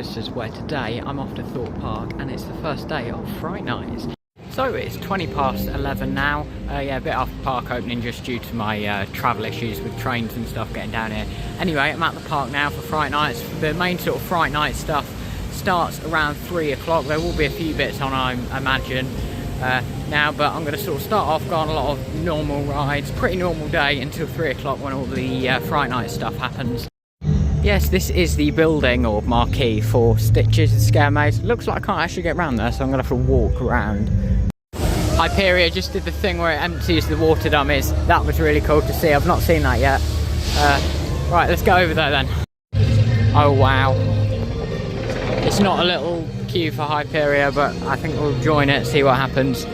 posters where today I'm off to Thorpe Park and it's the first day of Fright Nights. So it's 11:20 now, yeah, a bit after park opening just due to my travel issues with trains and stuff getting down here. Anyway, I'm at the park now for Fright Nights. The main sort of Fright Night stuff starts around 3 o'clock. There will be a few bits on, I imagine, now, but I'm going to sort of start off, go on a lot of normal rides, pretty normal day until 3 o'clock when all the Fright Night stuff happens. Yes, this is the building or marquee for Stitches and Scaremaze. Looks like I can't actually get around there, so I'm going to have to walk around. Hyperia just did the thing where it empties the water dummies. That was really cool to see. I've not seen that yet. Right, let's go over there then. Oh wow. It's not a little queue for Hyperia, but I think we'll join it, see what happens,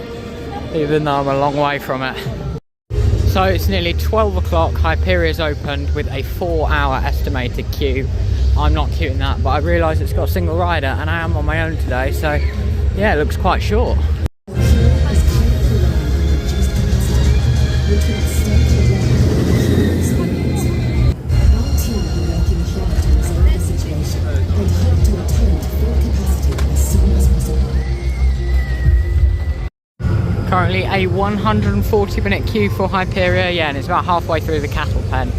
even though I'm a long way from it. So it's nearly 12 o'clock, Hyperia's opened with a 4-hour estimated queue. I'm not queuing that, but I realise it's got a single rider and I am on my own today, so yeah, it looks quite short. Currently a 140-minute queue for Hyperia, yeah, and it's about halfway through the cattle pen.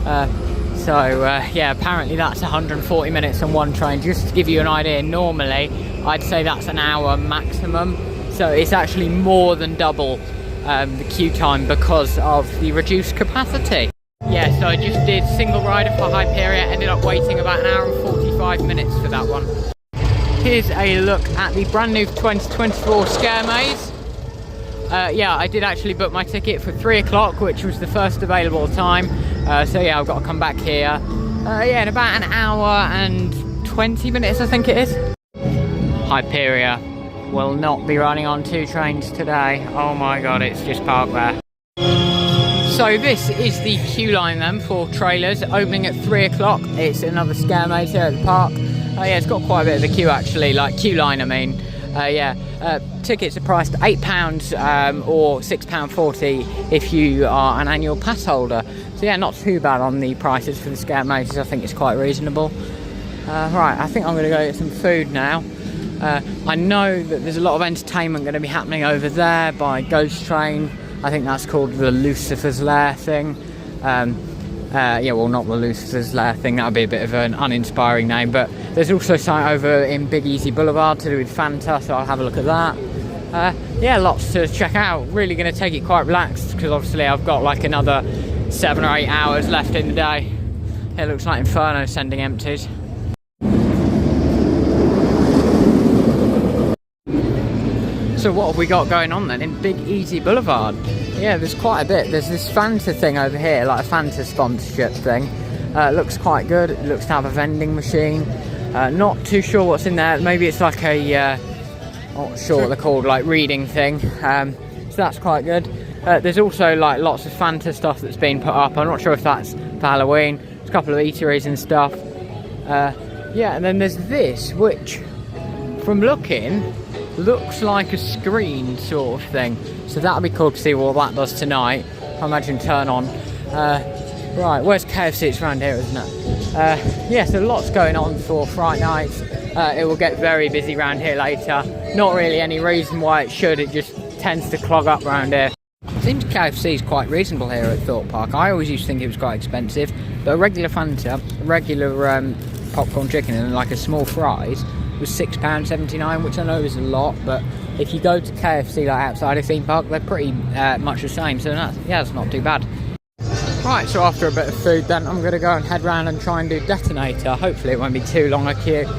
Yeah, apparently that's 140 minutes on one train. Just to give you an idea, normally I'd say that's an hour maximum, so it's actually more than double the queue time because of the reduced capacity. Yeah, so I just did single rider for Hyperia, ended up waiting about an hour and 45 minutes for that one. Here's a look at the brand new 2024 Scaremaze. Yeah, I did actually book my ticket for 3 o'clock, which was the first available time. So yeah, I've got to come back here. Yeah, in about an hour and 20 minutes, I think it is. Hyperia will not be running on 2 trains today. Oh my god, it's just parked there. So this is the queue line then for trailers, opening at 3 o'clock. It's another Scaremaze here at the park. Yeah, it's got quite a bit of a queue actually, like queue line I mean. Tickets are priced £8 or £6.40 if you are an annual pass holder. So yeah, not too bad on the prices for the Scaremazes. I think it's quite reasonable. Right, I think I'm going to go get some food now. I know that there's a lot of entertainment going to be happening over there by Ghost Train. I think that's called the Lucifer's Lair thing. Yeah, well, not the Lucifer's Lair thing, that would be a bit of an uninspiring name, but there's also something over in Big Easy Boulevard to do with Fanta, so I'll have a look at that. Yeah, lots to check out. Really going to take it quite relaxed because obviously I've got like another 7 or 8 hours left in the day. It looks like Inferno sending empties. So what have we got going on then in Big Easy Boulevard? Yeah, there's quite a bit. There's this Fanta thing over here, like a Fanta sponsorship thing. It looks quite good. It looks to have a vending machine. Not too sure what's in there. Maybe it's like a, not sure what they're called, like reading thing. So that's quite good. There's also like lots of Fanta stuff that's been put up. I'm not sure if that's for Halloween. There's a couple of eateries and stuff. Yeah, and then there's this, which from looking looks like a screen sort of thing, so that'll be cool to see what that does tonight. I imagine turn on. Right, where's KFC? It's around here, isn't it? Yeah, so lots going on for Fright Nights. It will get very busy around here later. Not really any reason why it should, it just tends to clog up around here. It seems KFC is quite reasonable here at Thorpe Park. I always used to think it was quite expensive, but a regular Fanta, regular popcorn chicken and like a small fries was £6.79, which I know is a lot, but if you go to KFC like outside a theme park, they're pretty much the same, so that's not too bad. Right, so after a bit of food then, I'm going to go and head round and try and do Detonator. Hopefully it won't be too long a queue.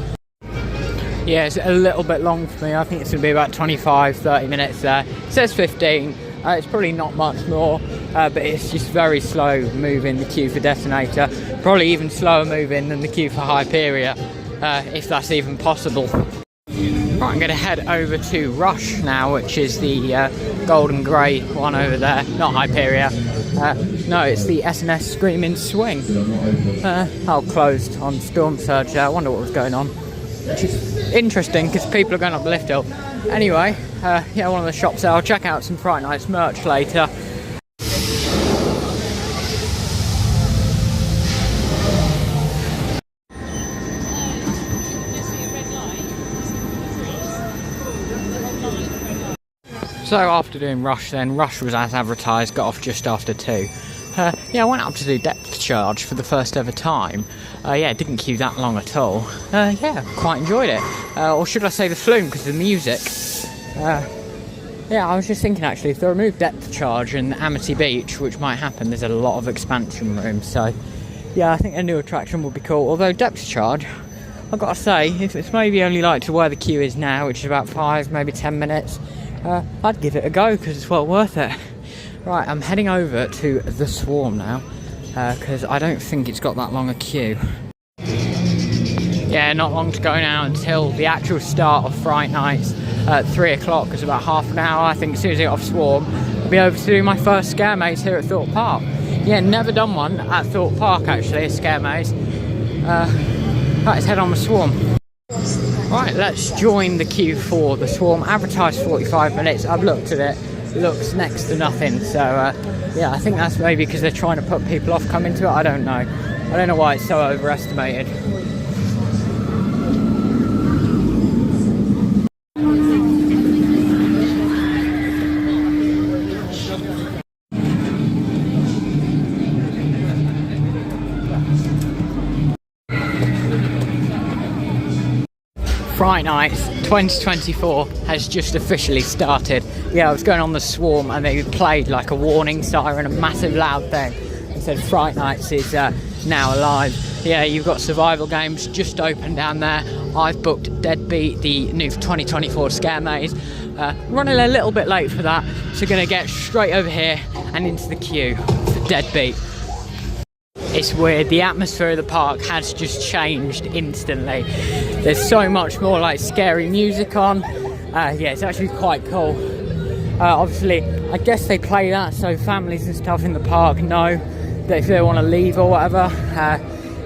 Yeah, it's a little bit long for me. I think it's going to be about 25-30 minutes there. It says 15. It's probably not much more, but it's just very slow moving, the queue for Detonator. Probably even slower moving than the queue for Hyperia. If that's even possible. Right, I'm going to head over to Rush now, which is the golden grey one over there, not Hyperia. No, it's the S&S Screaming Swing. Closed on Storm Surge. I wonder what was going on. Which is interesting because people are going up the lift hill. Anyway, yeah, one of the shops there. I'll check out some Fright Nights merch later. So after doing Rush then, Rush was as advertised, got off just after 2. Yeah, I went up to do Depth Charge for the first ever time. Yeah, didn't queue that long at all. Yeah, quite enjoyed it. Or should I say the Flume, because of the music. Yeah, I was just thinking actually, if they remove Depth Charge and Amity Beach, which might happen, there's a lot of expansion room, so yeah, I think a new attraction would be cool. Although Depth Charge, I've got to say, if it's maybe only like to where the queue is now, which is about 5, maybe 10 minutes, I'd give it a go, because it's well worth it. Right, I'm heading over to the Swarm now, because I don't think it's got that long a queue. Yeah, not long to go now until the actual start of Fright Nights at 3 o'clock. It's about half an hour. I think as soon as I get off Swarm, I'll be over to do my first Scaremaze here at Thorpe Park. Yeah, never done one at Thorpe Park actually, a Scaremaze. Right, let's head on the Swarm. Right, let's join the queue for the Swarm. Advertised 45 minutes. I've looked at it. Looks next to nothing. So yeah, I think that's maybe because they're trying to put people off coming to it. I don't know. I don't know why it's so overestimated. Fright Nights 2024 has just officially started. Yeah, I was going on the Swarm and they played like a warning siren, a massive loud thing, and said Fright Nights is now alive. Yeah, you've got survival games just open down there. I've booked DeadBeat, the new 2024 Scaremaze. Running a little bit late for that, so gonna get straight over here and into the queue for DeadBeat. It's weird, the atmosphere of the park has just changed instantly. There's so much more like scary music on. Yeah, it's actually quite cool. Obviously, I guess they play that so families and stuff in the park know that if they want to leave or whatever,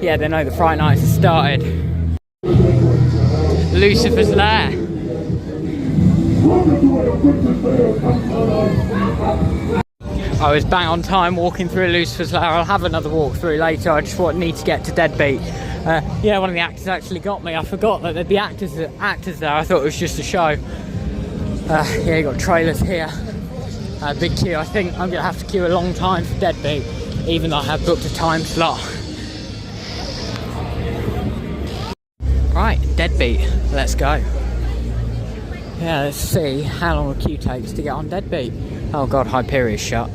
yeah, they know the Fright Nights have started. Lucifer's Lair. I was bang on time walking through Lucifer's Lair. I'll have another walk through later. I just need to get to DeadBeat. Yeah, one of the actors actually got me. I forgot that there'd be actors there. I thought it was just a show. Yeah, you got trailers here. Big queue. I think I'm gonna have to queue a long time for DeadBeat, even though I have booked a time slot. Right, DeadBeat. Let's go. Yeah, let's see how long the queue takes to get on DeadBeat. Oh god, Hyperia's shut.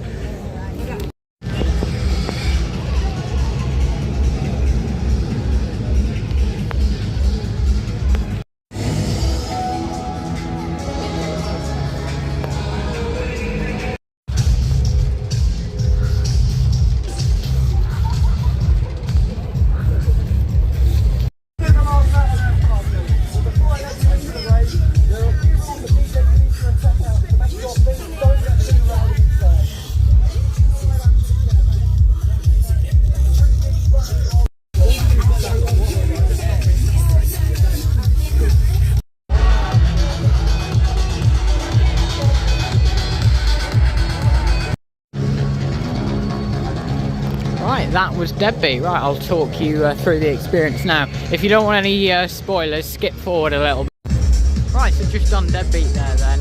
That was DeadBeat. Right, I'll talk you through the experience now. If you don't want any spoilers, skip forward a little bit. Right, so just done DeadBeat there then.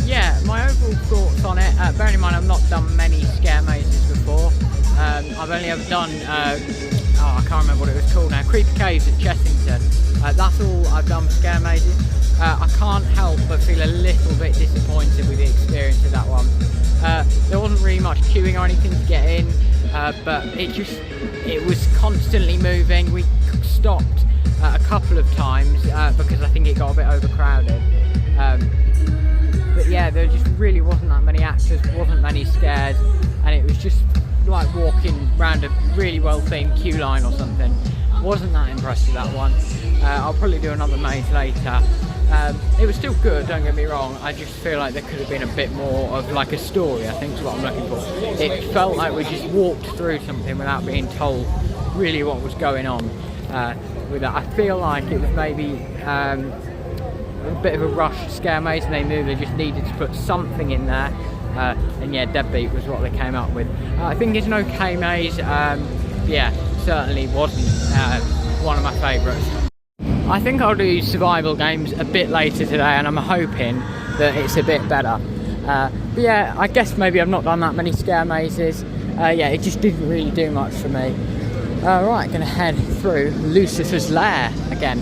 Yeah, my overall thoughts on it, bearing in mind I've not done many Scaremazes before. I've only ever done, I can't remember what it was called now, Creepy Caves at Chessington. That's all I've done for Scaremazes. I can't help but feel a little bit disappointed with the experience of that one. There wasn't really much queuing or anything to get in. But it was constantly moving. We stopped a couple of times because I think it got a bit overcrowded. But yeah, there just really wasn't that many actors, wasn't many scares, and it was just like walking around a really well themed queue line or something. Wasn't that impressed with that one. I'll probably do another maze later. It was still good, don't get me wrong. I just feel like there could have been a bit more of like a story, I think is what I'm looking for. It felt like we just walked through something without being told really what was going on with that. I feel like it was maybe a bit of a rushed Scaremaze and they knew they just needed to put something in there. And yeah, DeadBeat was what they came up with. I think it's an okay maze. Yeah, certainly wasn't one of my favourites. I think I'll do survival games a bit later today and I'm hoping that it's a bit better. But yeah, I guess maybe I've not done that many scare mazes. Yeah, it just didn't really do much for me. Right, gonna head through Lucifer's Lair again.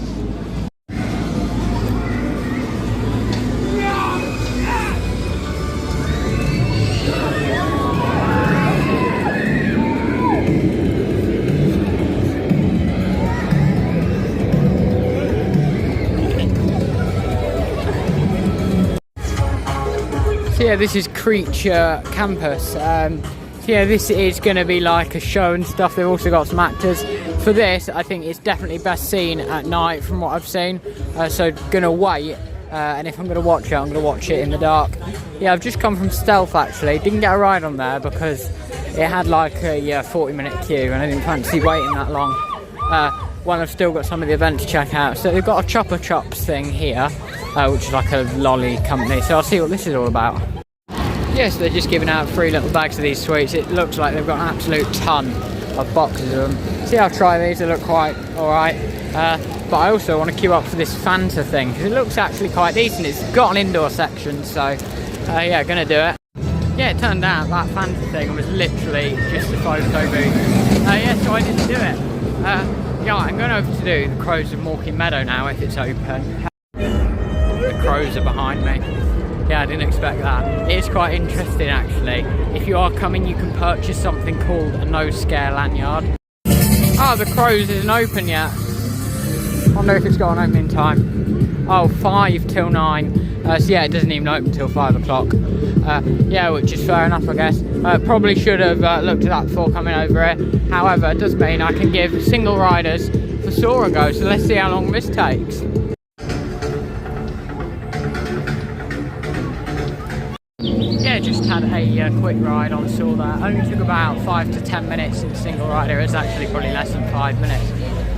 So yeah, this is Creature Campus. So yeah, this is going to be like a show and stuff. They've also got some actors. For this, I think it's definitely best seen at night from what I've seen. So gonna wait, and if I'm gonna watch it, I'm gonna watch it in the dark. Yeah, I've just come from Stealth actually. Didn't get a ride on there because it had like a 40-minute queue, and I didn't fancy waiting that long. Well, I've still got some of the events to check out. So they've got a Chopper Chops thing here, which is like a lolly company. So I'll see what this is all about. Yes, they're just giving out 3 little bags of these sweets. It looks like they've got an absolute ton of boxes of them. See, I'll try these, they look quite alright. But I also want to queue up for this Fanta thing, because it looks actually quite decent. It's got an indoor section, so yeah, gonna do it. Yeah, it turned out that Fanta thing was literally just a photo booth. Yeah, so I didn't do it. Yeah, I'm going over to do the Crows of Morecambe Meadow now, if it's open. The crows are behind me. Yeah, I didn't expect that. It is quite interesting actually. If you are coming, you can purchase something called a no scare lanyard. Oh, the Crows isn't open yet. I wonder if it's got an opening time. Oh, 5 till 9. So yeah, it doesn't even open till 5 o'clock. Yeah, which is fair enough, I guess. Probably should have looked at that before coming over here. However, it does mean I can give single riders for Soar a go. So let's see how long this takes. Yeah, just had a quick ride on Soar there. Only took about 5 to 10 minutes, and single rider is actually probably less than 5 minutes.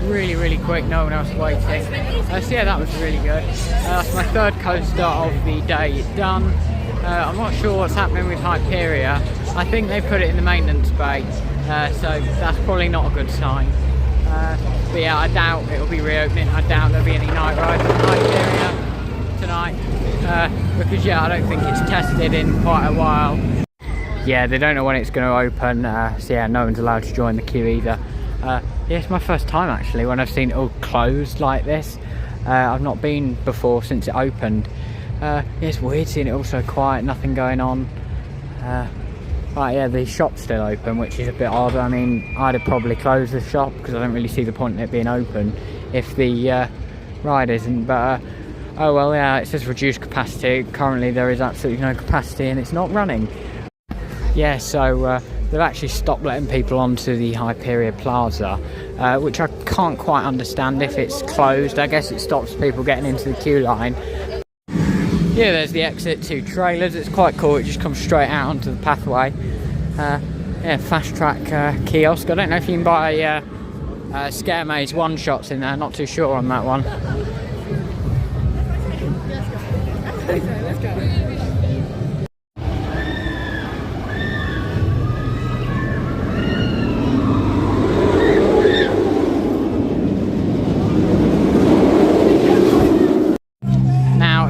Really, really quick, no one else waiting. So yeah, that was really good. That's my 3rd coaster of the day done. I'm not sure what's happening with Hyperia. I think they put it in the maintenance bay, so that's probably not a good sign. But yeah, I doubt it'll be reopening. I doubt there'll be any night rides on Hyperia tonight. Because yeah, I don't think it's tested in quite a while. Yeah, they don't know when it's going to open, so yeah, no one's allowed to join the queue either. Yeah, it's my first time actually when I've seen it all closed like this. I've not been before since it opened. Yeah, it's weird seeing it all so quiet, nothing going on. Right, yeah, the shop's still open, which is a bit odd. I mean, I'd have probably closed the shop because I don't really see the point in it being open if the ride isn't, but oh well, yeah, it says reduced capacity. Currently there is absolutely no capacity and it's not running. Yeah, so they've actually stopped letting people onto the Hyperia Plaza, which I can't quite understand if it's closed. I guess it stops people getting into the queue line. Yeah, there's the exit to trailers. It's quite cool. It just comes straight out onto the pathway. Yeah, fast track kiosk. I don't know if you can buy Scaremaze one-shots in there. Not too sure on that one. Let's go.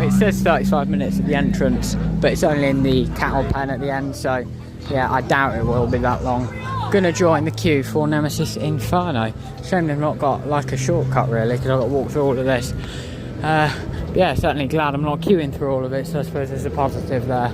It says 35 minutes at the entrance, but it's only in the cattle pen at the end, so yeah, I doubt it will be that long. Gonna join the queue for Nemesis Inferno. Shame they've not got like a shortcut really, because I've got to walk through all of this. Yeah, certainly glad I'm not queuing through all of it, so I suppose there's a positive there.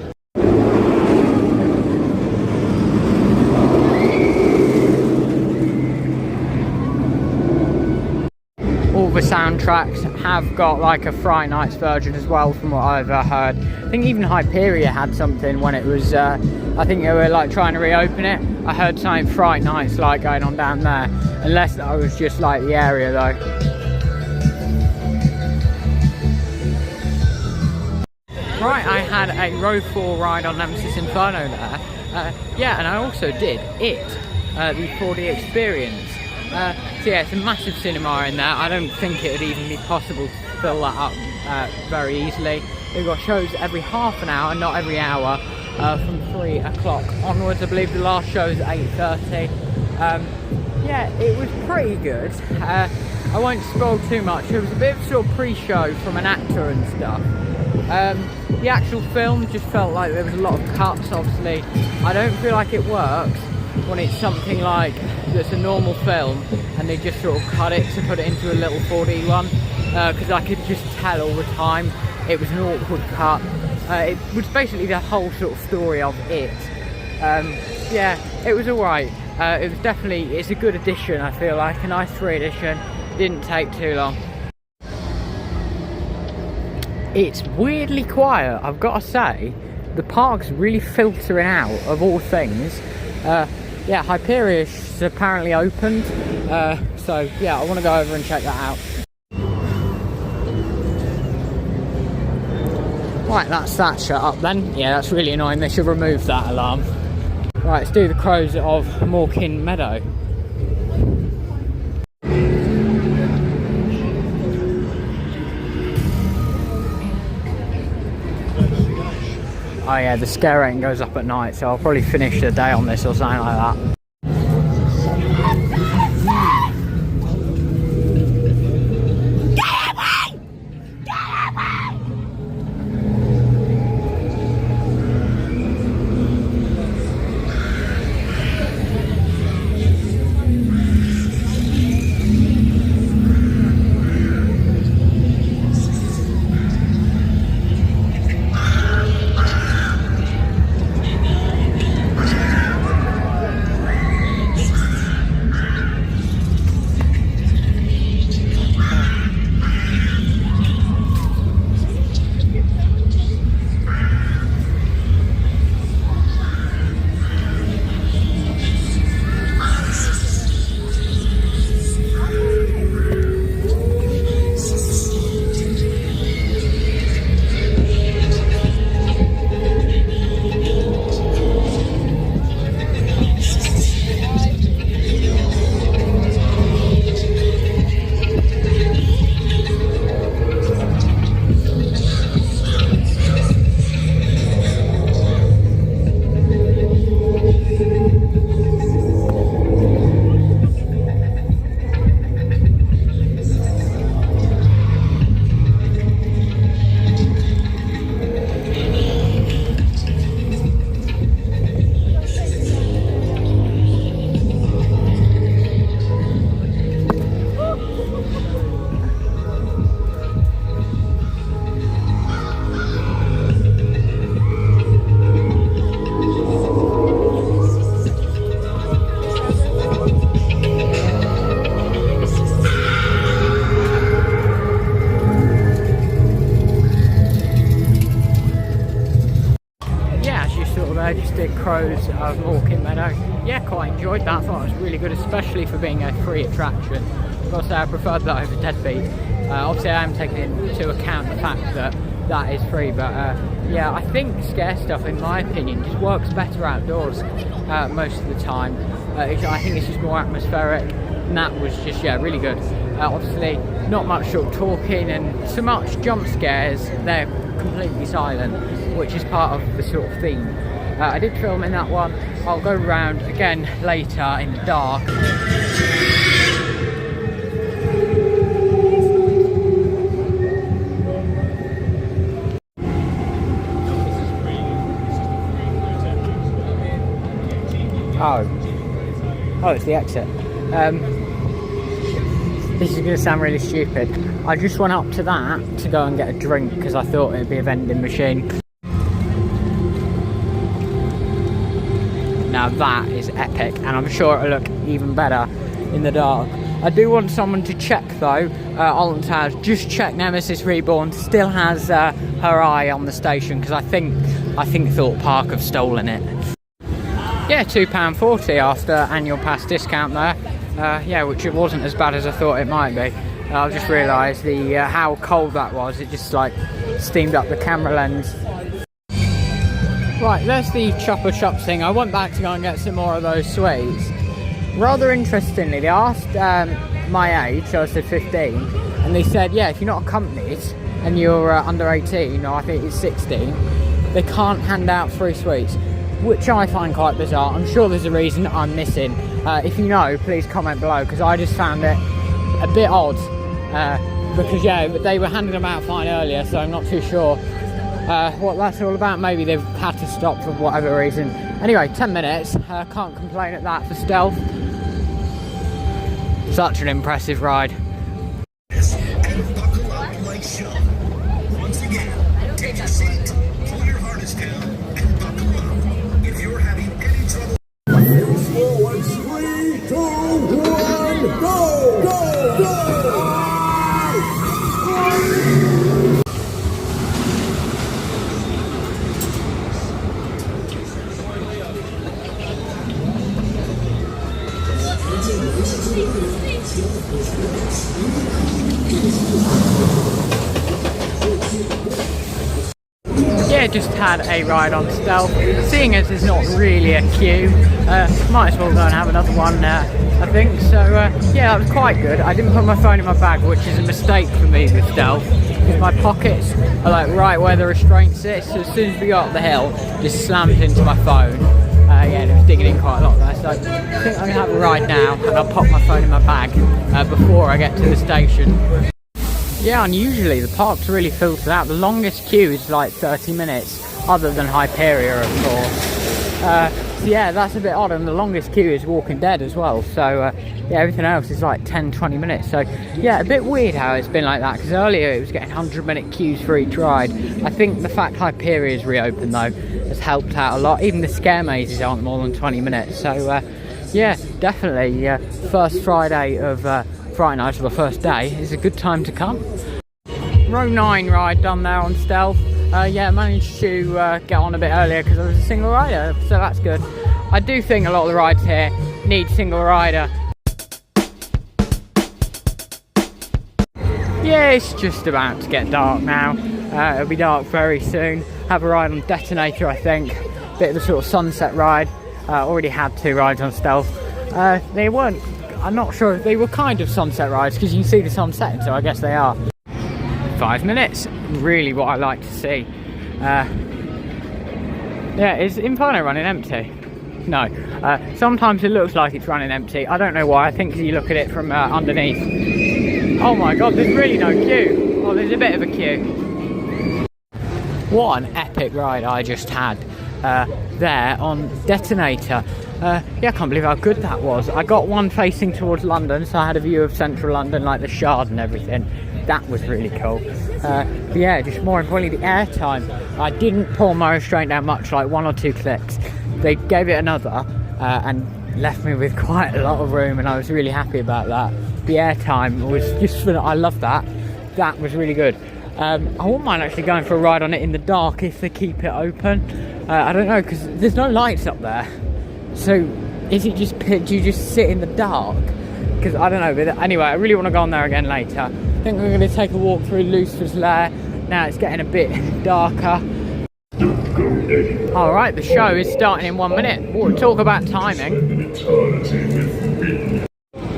All the soundtracks have got like a Fright Nights version as well, from what I've heard. I think even Hyperia had something when it was, I think they were like trying to reopen it. I heard something Fright Nights like going on down there, unless that was just like the area though. Right, I had a row 4 ride on Nemesis Inferno there. Yeah, and I also did it, the 4D experience. So yeah, it's a massive cinema in there. I don't think it would even be possible to fill that up very easily. They've got shows every half an hour, not every hour, from 3 o'clock onwards. I believe the last show is at 8:30. Yeah, it was pretty good. I won't spoil too much. It was a bit of sort of pre-show from an actor and stuff. The actual film just felt like there was a lot of cuts. Obviously, I don't feel like it works when it's something like that's a normal film and they just sort of cut it to put it into a little 4D one, because I could just tell all the time it was an awkward cut. It was basically the whole sort of story of it. Yeah, it was alright. It was definitely, it's a good addition, I feel like, a nice free edition. Didn't take too long. It's weirdly quiet, I've got to say. The park's really filtering out, of all things. Yeah, Hyperion's apparently opened, so yeah, I want to go over and check that out. Right, that's that shut up then. Yeah, that's really annoying, they should remove that alarm. Right, let's do the crows of Morecambe Meadow. Oh yeah, the scare rating goes up at night, so I'll probably finish the day on this or something like that. Crows of Morecambe Meadow. Yeah, quite enjoyed that. I thought it was really good, especially for being a free attraction. I've got to say I preferred that over DeadBeat. Obviously I am taking into account the fact that that is free, but yeah, I think scare stuff, in my opinion, just works better outdoors most of the time. I think it's just more atmospheric, and that was just, yeah, really good. Obviously not much sort of talking and so much jump scares, they're completely silent, which is part of the sort of theme. I did film in that one. I'll go around again later in the dark. Oh, it's the exit. This is going to sound really stupid. I just went up to that to go and get a drink because I thought it'd be a vending machine. Now that is epic, and I'm sure it'll look even better in the dark. I do want someone to check though, Alton Towers, just check Nemesis Reborn still has her eye on the station, because I think Thorpe Park have stolen it. Yeah, £2.40 after annual pass discount there. Yeah, which it wasn't as bad as I thought it might be. I just realised how cold that was. It just like steamed up the camera lens. Right, there's the Chopper Chops thing. I went back to go and get some more of those sweets. Rather interestingly, they asked my age, so I said 15, and they said, yeah, if you're not accompanied and you're under 18, or I think it's 16, they can't hand out free sweets, which I find quite bizarre. I'm sure there's a reason I'm missing. If you know, please comment below, because I just found it a bit odd. Because, yeah, they were handing them out fine earlier, so I'm not too sure what that's all about. Maybe they've had to stop for whatever reason. Anyway, 10 minutes. Can't complain at that for stealth. Such an impressive ride. And buckle up like Sean. Once again, take your seat, pull your harness down, and buckle up. If you're having any trouble. Forward, 3, 2, 1, go! Go! Go! Yeah, just had a ride on stealth. Seeing as there's not really a queue, might as well go and have another one, I think. So yeah, that was quite good. I didn't put my phone in my bag, which is a mistake for me with stealth, because my pockets are like right where the restraint sits. So as soon as we got up the hill, just slammed into my phone. Yeah, it was digging in quite a lot there. So I think I'm gonna have a ride now, and I'll pop my phone in my bag before I get to the station. Yeah, unusually the park's really filtered out. The longest queue is like 30 minutes, other than Hyperia, of course. So yeah, that's a bit odd, and the longest queue is Walking Dead as well. So yeah, everything else is like 10-20 minutes. So yeah, a bit weird how it's been like that, because earlier it was getting 100-minute queues for each ride. I think the fact Hyperia is reopened though has helped out a lot. Even the Scaremazes aren't more than 20 minutes. So yeah, definitely first Friday of Fright night, or the first day, is a good time to come. Row 9 ride done there on stealth. Yeah, managed to get on a bit earlier because I was a single rider, so that's good. I do think a lot of the rides here need single rider. Yeah, it's just about to get dark now. It'll be dark very soon. Have a ride on Detonator, I think. Bit of a sort of sunset ride. Already had 2 rides on stealth. They weren't, I'm not sure if they were kind of sunset rides, because you can see the sun setting, so I guess they are. 5 minutes, really what I like to see. Yeah, is Inferno running empty? No. Sometimes it looks like it's running empty. I don't know why. I think you look at it from underneath. Oh my god, there's really no queue. Oh, there's a bit of a queue. What an epic ride I just had there on Detonator. Yeah, I can't believe how good that was. I got one facing towards London, so I had a view of central London, like the Shard and everything. That was really cool. But yeah, just more importantly, the airtime. I didn't pull my restraint down much, like 1 or 2 clicks. They gave it another and left me with quite a lot of room, and I was really happy about that. The airtime was just, I love that. That was really good. I wouldn't mind actually going for a ride on it in the dark if they keep it open. I don't know, because there's no lights up there. So is it just, do you just sit in the dark? Because I don't know, but anyway, I really want to go on there again later. I think we're going to take a walk through Lucifer's Lair. Now it's getting a bit darker. Alright, the show is starting in 1 minute. We'll talk about timing.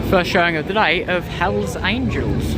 First showing of the day of Hell's Angels.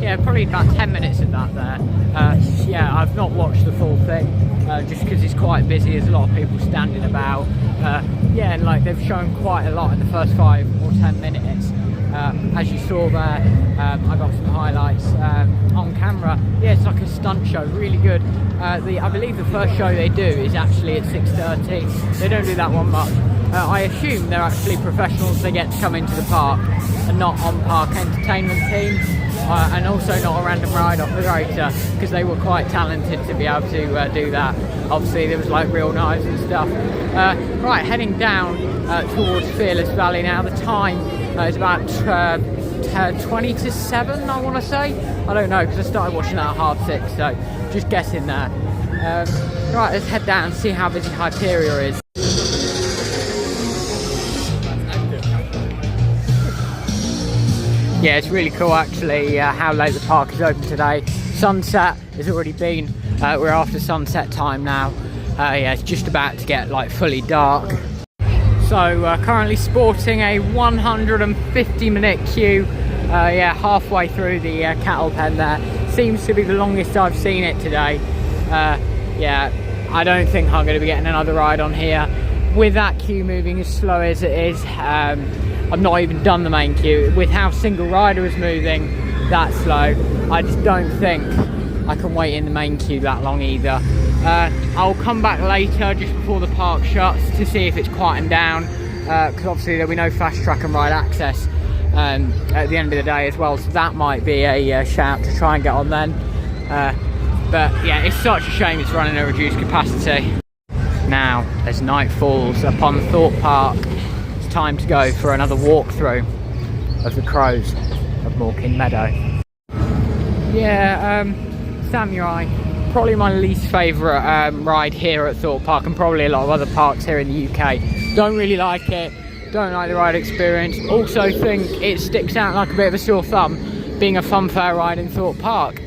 yeah, probably about 10 minutes of that there. Yeah, I've not watched the full thing, just because it's quite busy, there's a lot of people standing about. Yeah, and like they've shown quite a lot in the first 5 or 10 minutes. As you saw there, I got some highlights on camera. Yeah, it's like a stunt show, really good. I believe the first show they do is actually at 6:30. They don't do that one much. I assume they're actually professionals, they get to come into the park and not on-park entertainment team, and also not a random ride operator, because they were quite talented to be able to do that. Obviously there was like real knives and stuff. Right, heading down towards Fearless Valley now. The time is about 20 to 7, I want to say. I don't know, because I started watching that at 6:30, so just guessing there. Right, let's head down and see how busy Hyperia is. Yeah, it's really cool actually how late the park is open today. Sunset has already been. We're after sunset time now. Yeah, it's just about to get like fully dark. So currently sporting a 150-minute queue. Yeah, halfway through the cattle pen there. Seems to be the longest I've seen it today. Yeah, I don't think I'm going to be getting another ride on here. With that queue moving as slow as it is, I've not even done the main queue. With how single rider is moving that slow, I just don't think I can wait in the main queue that long either. I'll come back later just before the park shuts to see if it's quietened down, because obviously there'll be no fast track and ride access at the end of the day as well, so that might be a shout to try and get on then. But yeah, it's such a shame it's running at reduced capacity. Now, as night falls upon Thorpe Park, it's time to go for another walkthrough of the Crows of Morecambe Meadow. Yeah, Samurai, probably my least favourite ride here at Thorpe Park, and probably a lot of other parks here in the UK. Don't really like it, don't like the ride experience. Also think it sticks out like a bit of a sore thumb being a funfair ride in Thorpe Park.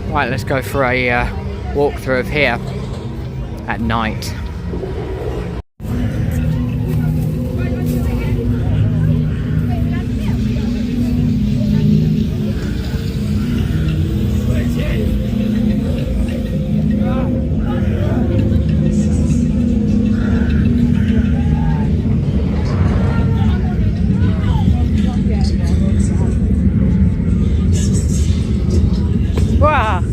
Right, let's go for a walkthrough of here at night. Wow.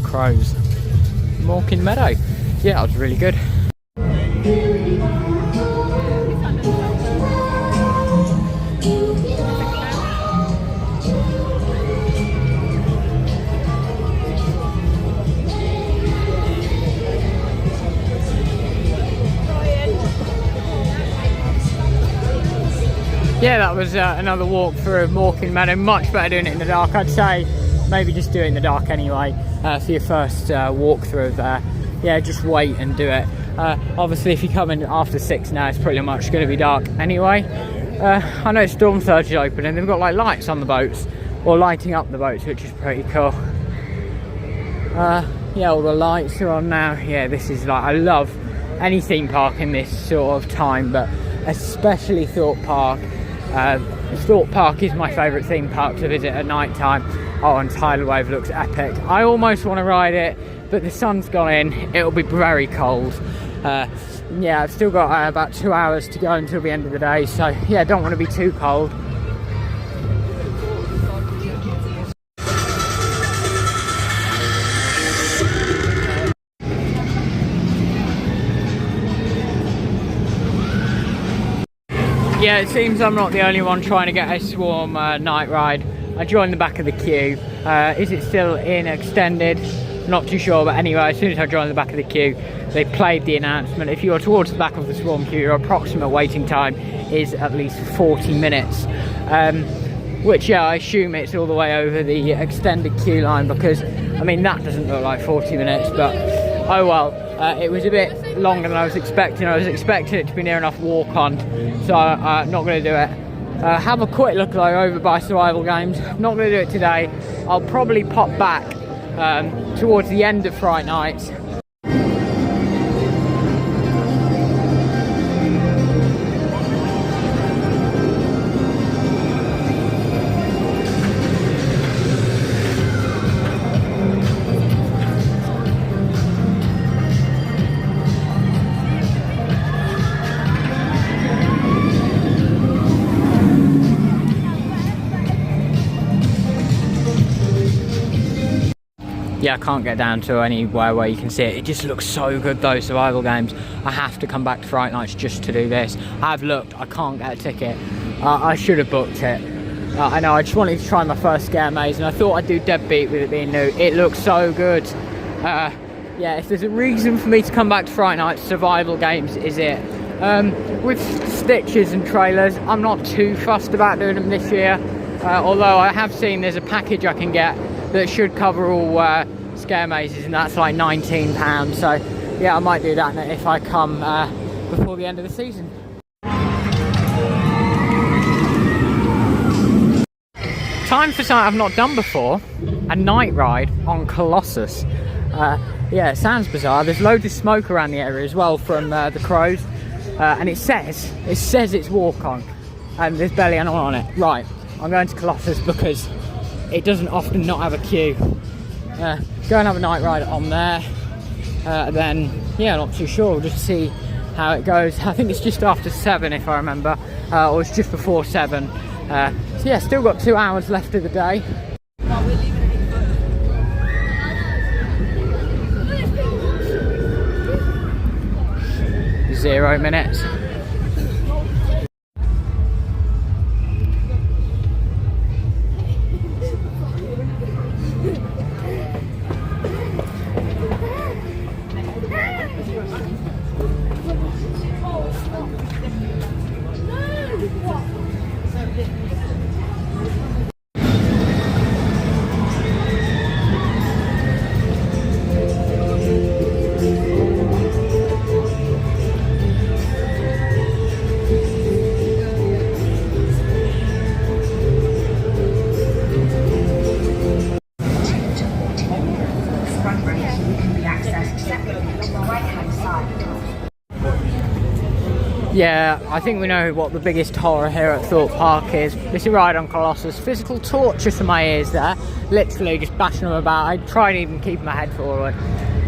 Crows, Morecambe Meadow. Yeah, that was really good. Yeah, that was another walk through Morecambe Meadow. Much better doing it in the dark. I'd say maybe just do it in the dark anyway for your first walkthrough there. Yeah, just wait and do it. Obviously, if you come in after 6 now, it's pretty much going to be dark anyway. I know Storm Surge is open and they've got like lights on the boats, or lighting up the boats, which is pretty cool. Yeah, all the lights are on now. Yeah, this is like, I love any theme park in this sort of time, but especially Thorpe Park. Thorpe Park is my favourite theme park to visit at night time. Oh, and tidal wave looks epic. I almost want to ride it, but the sun's gone in. It'll be very cold. Yeah, I've still got about 2 hours to go until the end of the day, so yeah, don't want to be too cold. Yeah, it seems I'm not the only one trying to get a Swarm night ride. I joined the back of the queue. Is it still in extended? Not too sure, but anyway, as soon as I joined the back of the queue, they played the announcement. If you're towards the back of the Swarm queue, your approximate waiting time is at least 40 minutes. Which, yeah, I assume it's all the way over the extended queue line, because, I mean, that doesn't look like 40 minutes, but oh well. It was a bit longer than I was expecting. I was expecting it to be near enough walk on, so I'm not going to do it. Have a quick look though over by Survival Games. Not going to do it today. I'll probably pop back towards the end of Fright nights. Yeah, I can't get down to anywhere where you can see it. It just looks so good though, Survival Games. I have to come back to Fright Nights just to do this. I've looked, I can't get a ticket. I should have booked it. I know, I just wanted to try my first Scaremaze, and I thought I'd do DeadBeat with it being new. It looks so good. Yeah, if there's a reason for me to come back to Fright Nights, Survival Games is it. With stitches and trailers, I'm not too fussed about doing them this year. Although I have seen there's a package I can get that should cover all Scaremazes, and that's like £19. So yeah, I might do that if I come before the end of the season. Time for something I've not done before, a night ride on Colossus. Yeah, it sounds bizarre. There's loads of smoke around the area as well from the crows, and it says it's walk on, and there's barely anyone on it. Right, I'm going to Colossus because it doesn't often not have a queue. Go and have a night ride on there. Then, yeah, not too sure. We'll just see how it goes. I think it's just after 7 if I remember, or it's just before 7. So yeah, still got 2 hours left of the day. 0 minutes. Yeah, I think we know what the biggest horror here at Thorpe Park is. This is a ride on Colossus. Physical torture to my ears there. Literally just bashing them about. I tried even keeping my head forward.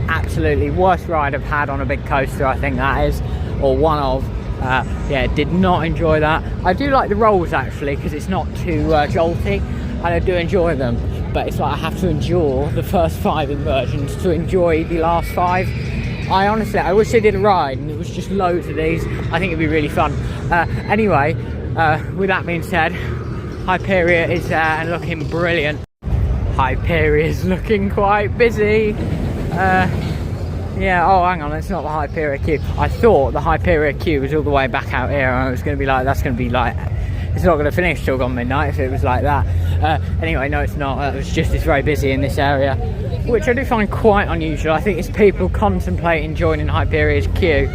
Absolutely worst ride I've had on a big coaster, I think that is. Or one of. Yeah, did not enjoy that. I do like the rolls actually, because it's not too jolty. And I do enjoy them. But it's like I have to endure the first 5 inversions to enjoy the last 5. I wish they did a ride and it was just loads of these. I think it'd be really fun. Anyway, with that being said, Hyperia is there and looking brilliant. Hyperia is looking quite busy. Yeah, oh hang on, it's not the Hyperia queue. I thought the Hyperia queue was all the way back out here, and it was going to be like, that's going to be like, it's not going to finish till gone midnight if it was like that. Anyway, no it's not. It's very busy in this area, which I do find quite unusual. I think it's people contemplating joining Hyperia's queue.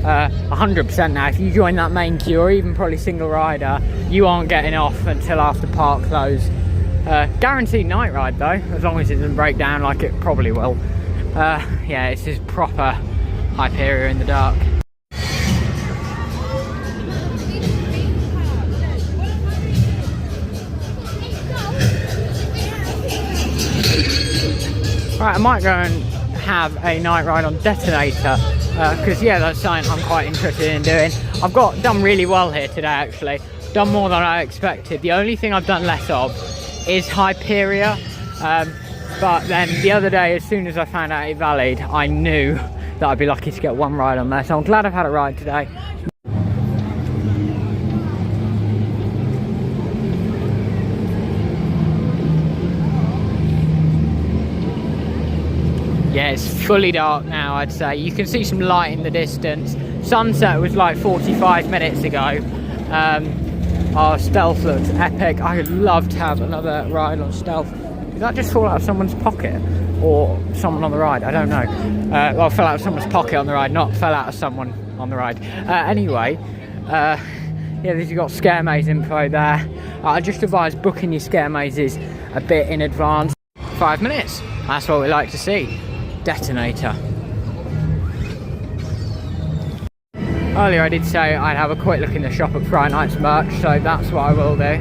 100% now, if you join that main queue, or even probably single rider, you aren't getting off until after park close. Guaranteed night ride though, as long as it doesn't break down like it probably will. Yeah, it's just proper Hyperia in the dark. Right, I might go and have a night ride on Detonator, because yeah, that's something I'm quite interested in doing. I've done really well here today actually, done more than I expected. The only thing I've done less of is Hyperia, but then the other day, as soon as I found out it valid, I knew that I'd be lucky to get one ride on there, so I'm glad I've had a ride today. Yeah, it's fully dark now, I'd say. You can see some light in the distance. Sunset was like 45 minutes ago. Our stealth looks epic. I'd love to have another ride on stealth. Did that just fall out of someone's pocket? Or someone on the ride? I don't know. Well, fell out of someone's pocket on the ride, not fell out of someone on the ride. Anyway, yeah, you've got Scaremaze info there. I just advise booking your Scaremazes a bit in advance. 5 minutes. That's what we like to see. Detonator. Earlier I did say I'd have a quick look in the shop at Fright Night's merch, so that's what I will do.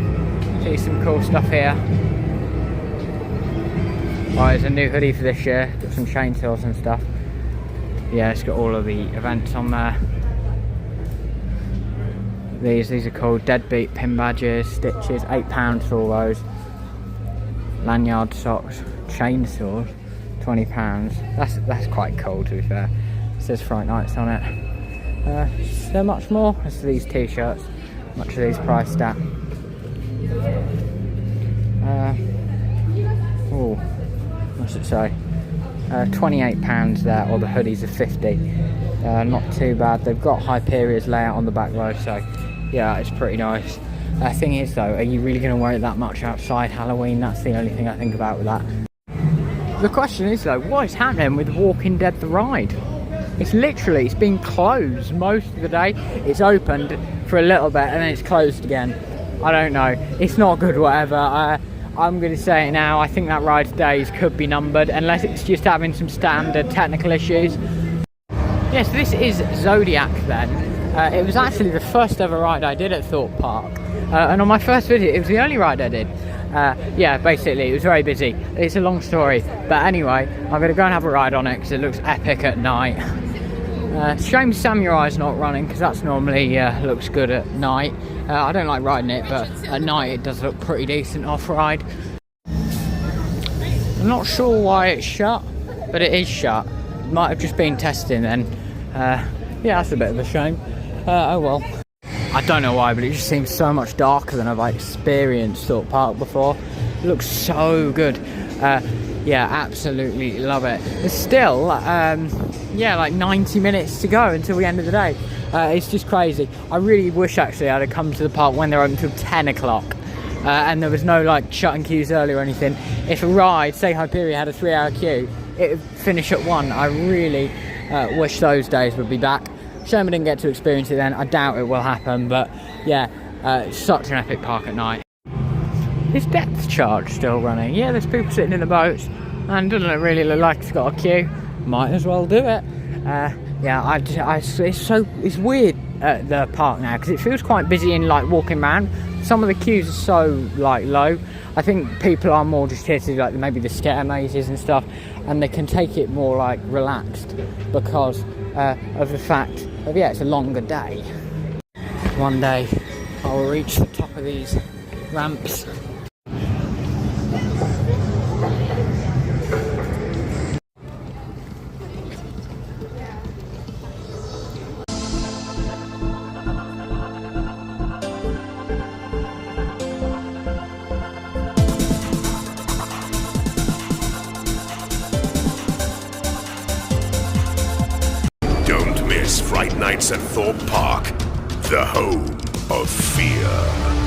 See some cool stuff here. Oh, there's a new hoodie for this year, got some chainsaws and stuff. Yeah, it's got all of the events on there. These are called DeadBeat pin badges, stitches, £8 for all those. Lanyard socks, chainsaws, £20. That's quite cool, to be fair. It says Fright Nights on it. Is there much more? There's these t-shirts. Much of these priced at. Oh, what's it say? £28 there, or the hoodies are 50. Not too bad. They've got Hyperia's layout on the back though, so yeah, it's pretty nice. Thing is though, are you really going to wear it that much outside Halloween? That's the only thing I think about with that. The question is though, what is happening with Walking Dead the ride? It's been closed most of the day. It's opened for a little bit and then it's closed again. I don't know. It's not good, whatever. I'm going to say it now. I think that ride's days could be numbered unless it's just having some standard technical issues. Yes, this is Zodiac then. It was actually the first ever ride I did at Thorpe Park. And on my first visit, it was the only ride I did. Yeah, basically, it was very busy. It's a long story. But anyway, I'm going to go and have a ride on it because it looks epic at night. Shame Samurai's not running because that's normally looks good at night. I don't like riding it, but at night it does look pretty decent off-ride. I'm not sure why it's shut, but it is shut. It might have just been testing then. Yeah, that's a bit of a shame. Oh well. I don't know why, but it just seems so much darker than I've experienced Thorpe Park before. It looks so good. Yeah, absolutely love it. There's still, yeah, like 90 minutes to go until the end of the day. It's just crazy. I really wish actually I'd have come to the park when they're open until 10 o'clock. And there was no like shutting queues early or anything. If a ride, say Hyperia, had a 3-hour queue, it would finish at 1. I really wish those days would be back. Shame I didn't get to experience it then. I doubt it will happen, but yeah, it's such an epic park at night. Is depth charge still running? Yeah, there's people sitting in the boats, and doesn't it really look like it's got a queue? Might as well do it. Yeah, it's weird at the park now because it feels quite busy in like walking around. Some of the queues are so like low. I think people are more just here to do like maybe the Scaremazes and stuff, and they can take it more like relaxed because of the fact of it's a longer day. One day I will reach the top of these ramps. Fright Nights at Thorpe Park, the home of fear.